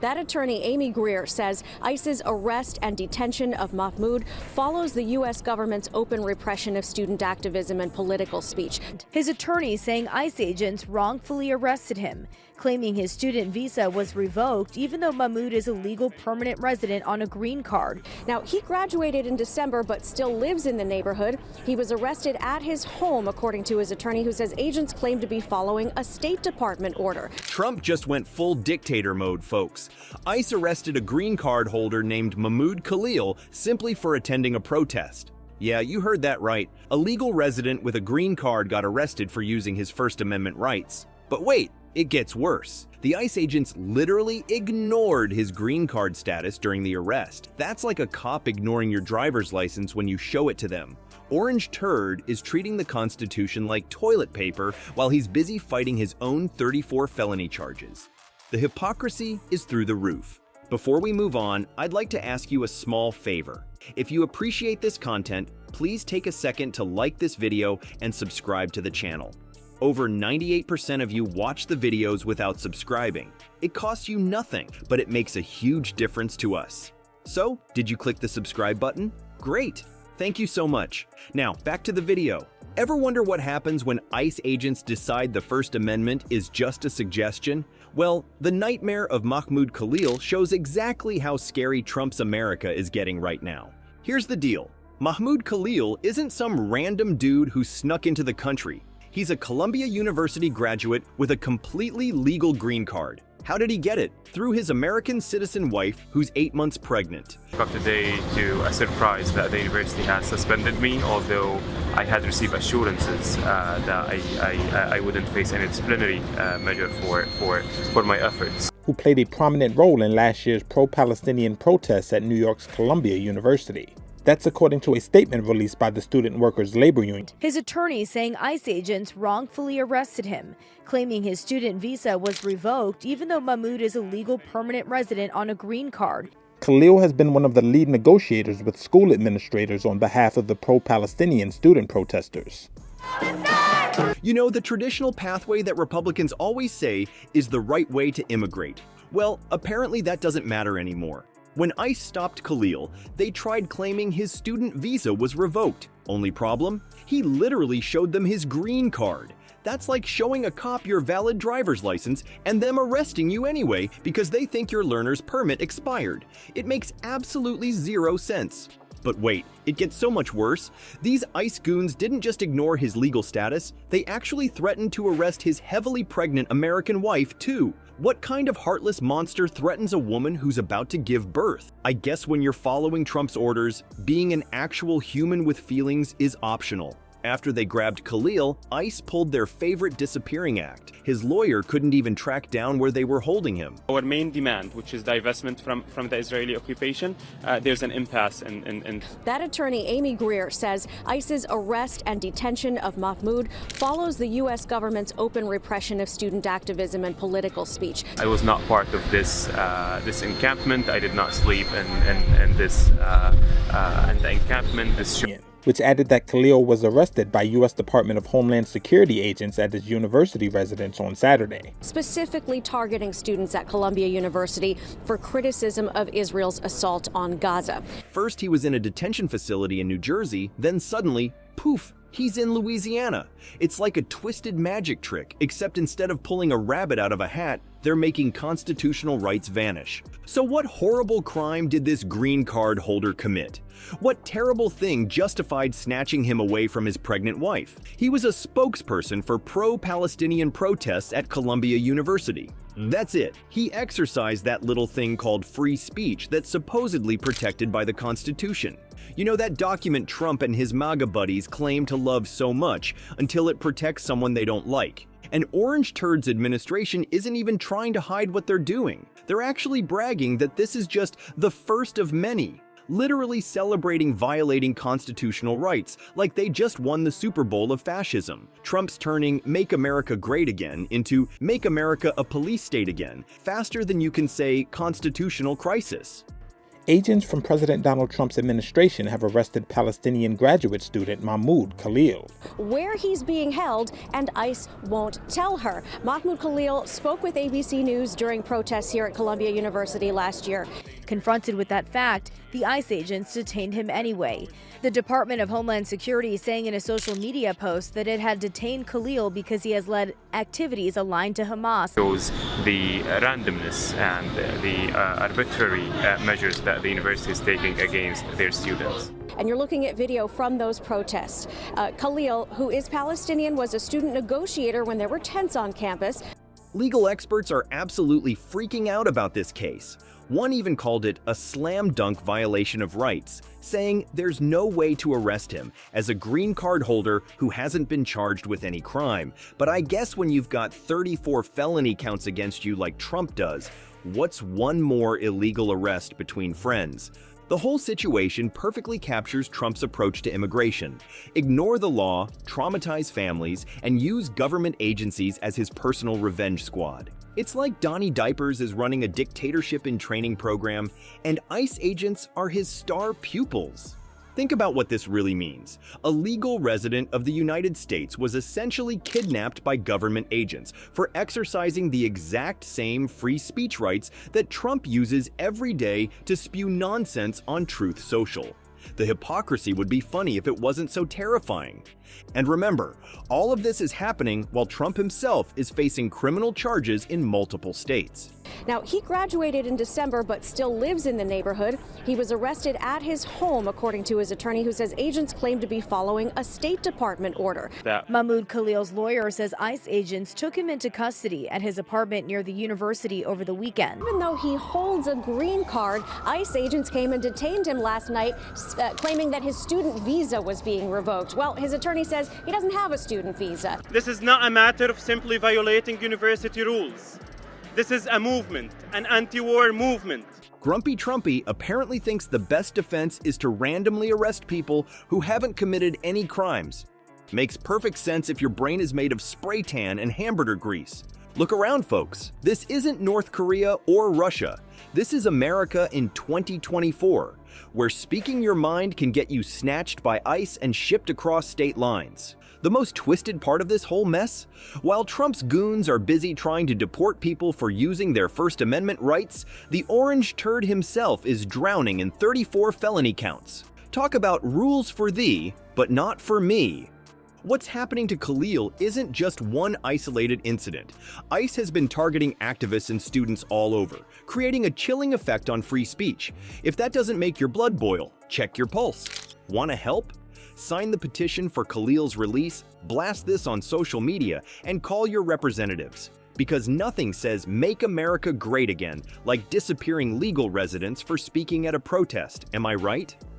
That attorney, Amy Greer, says ICE's arrest and detention of Mahmoud follows the U.S. government's open repression of student activism and political speech. His attorney saying ICE agents wrongfully arrested him, claiming his student visa was revoked even though Mahmoud is a legal permanent resident on a green card. Now, he graduated in December but still lives in the neighborhood. He was arrested at his home, according to his attorney, who says agents claim to be following a State Department order. Trump just went full dictator mode, folks. ICE arrested a green card holder named Mahmoud Khalil simply for attending a protest. Yeah, you heard that right. A legal resident with a green card got arrested for using his First Amendment rights. But wait, it gets worse. The ICE agents literally ignored his green card status during the arrest. That's like a cop ignoring your driver's license when you show it to them. Orange Turd is treating the Constitution like toilet paper while he's busy fighting his own 34 felony charges. The hypocrisy is through the roof. Before we move on, I'd like to ask you a small favor. If you appreciate this content, please take a second to like this video and subscribe to the channel. Over 98% of you watch the videos without subscribing. It costs you nothing, but it makes a huge difference to us. So, did you click the subscribe button? Great! Thank you so much. Now, back to the video. Ever wonder what happens when ICE agents decide the First Amendment is just a suggestion? Well, the nightmare of Mahmoud Khalil shows exactly how scary Trump's America is getting right now. Here's the deal. Mahmoud Khalil isn't some random dude who snuck into the country. He's a Columbia University graduate with a completely legal green card. How did he get it? Through his American citizen wife, who's 8 months pregnant. I woke up today to a surprise that the university has suspended me, although I had received assurances that I wouldn't face any disciplinary measure for my efforts. Who played a prominent role in last year's pro-Palestinian protests at New York's Columbia University. That's according to a statement released by the Student Workers Labor Union. His attorney saying ICE agents wrongfully arrested him, claiming his student visa was revoked even though Mahmoud is a legal permanent resident on a green card. Khalil has been one of the lead negotiators with school administrators on behalf of the pro-Palestinian student protesters. You know, the traditional pathway that Republicans always say is the right way to immigrate. Well, apparently that doesn't matter anymore. When ICE stopped Khalil, they tried claiming his student visa was revoked. Only problem? He literally showed them his green card. That's like showing a cop your valid driver's license and them arresting you anyway because they think your learner's permit expired. It makes absolutely zero sense. But wait, it gets so much worse. These ICE goons didn't just ignore his legal status, they actually threatened to arrest his heavily pregnant American wife too. What kind of heartless monster threatens a woman who's about to give birth? I guess when you're following Trump's orders, being an actual human with feelings is optional. After they grabbed Khalil, ICE pulled their favorite disappearing act. His lawyer couldn't even track down where they were holding him. Our main demand, which is divestment from the Israeli occupation, there's an impasse in That attorney, Amy Greer, says ICE's arrest and detention of Mahmoud follows the U.S. government's open repression of student activism and political speech. I was not part of this encampment. I did not sleep in the encampment. Which added that Khalil was arrested by U.S. Department of Homeland Security agents at his university residence on Saturday. Specifically targeting students at Columbia University for criticism of Israel's assault on Gaza. First, he was in a detention facility in New Jersey, then suddenly, poof, he's in Louisiana. It's like a twisted magic trick, except instead of pulling a rabbit out of a hat, they're making constitutional rights vanish. So what horrible crime did this green card holder commit? What terrible thing justified snatching him away from his pregnant wife? He was a spokesperson for pro-Palestinian protests at Columbia University. That's it. He exercised that little thing called free speech that's supposedly protected by the Constitution. You know, that document Trump and his MAGA buddies claim to love so much until it protects someone they don't like. And Orange Turd's administration isn't even trying to hide what they're doing. They're actually bragging that this is just the first of many, literally celebrating violating constitutional rights like they just won the Super Bowl of fascism. Trump's turning Make America Great Again into Make America a Police State Again, faster than you can say constitutional crisis. Agents from President Donald Trump's administration have arrested Palestinian graduate student Mahmoud Khalil. Where he's being held, and ICE won't tell her. Mahmoud Khalil spoke with ABC News during protests here at Columbia University last year. Confronted with that fact, the ICE agents detained him anyway. The Department of Homeland Security saying in a social media post that it had detained Khalil because he has led activities aligned to Hamas. Shows the randomness and the arbitrary measures that the university is taking against their students. And you're looking at video from those protests. Khalil, who is Palestinian, was a student negotiator when there were tents on campus. Legal experts are absolutely freaking out about this case. One even called it a slam dunk violation of rights, saying there's no way to arrest him as a green card holder who hasn't been charged with any crime. But I guess when you've got 34 felony counts against you like Trump does, what's one more illegal arrest between friends? The whole situation perfectly captures Trump's approach to immigration. Ignore the law, traumatize families, and use government agencies as his personal revenge squad. It's like Donnie Diapers is running a dictatorship in training program, and ICE agents are his star pupils. Think about what this really means. A legal resident of the United States was essentially kidnapped by government agents for exercising the exact same free speech rights that Trump uses every day to spew nonsense on Truth Social. The hypocrisy would be funny if it wasn't so terrifying. And remember, all of this is happening while Trump himself is facing criminal charges in multiple states. Now, he graduated in December but still lives in the neighborhood. He was arrested at his home, according to his attorney, who says agents claim to be following a State Department order. Mahmoud Khalil's lawyer says ICE agents took him into custody at his apartment near the university over the weekend. Even though he holds a green card, ICE agents came and detained him last night, claiming that his student visa was being revoked. Well, his attorney says he doesn't have a student visa. This is not a matter of simply violating university rules. This is a movement, an anti-war movement. Grumpy Trumpy apparently thinks the best defense is to randomly arrest people who haven't committed any crimes. Makes perfect sense if your brain is made of spray tan and hamburger grease. Look around, folks. This isn't North Korea or Russia. This is America in 2024, where speaking your mind can get you snatched by ICE and shipped across state lines. The most twisted part of this whole mess? While Trump's goons are busy trying to deport people for using their First Amendment rights, the orange turd himself is drowning in 34 felony counts. Talk about rules for thee, but not for me. What's happening to Khalil isn't just one isolated incident. ICE has been targeting activists and students all over, creating a chilling effect on free speech. If that doesn't make your blood boil, check your pulse. Want to help? Sign the petition for Khalil's release, blast this on social media, and call your representatives. Because nothing says "Make America Great Again" like disappearing legal residents for speaking at a protest, am I right?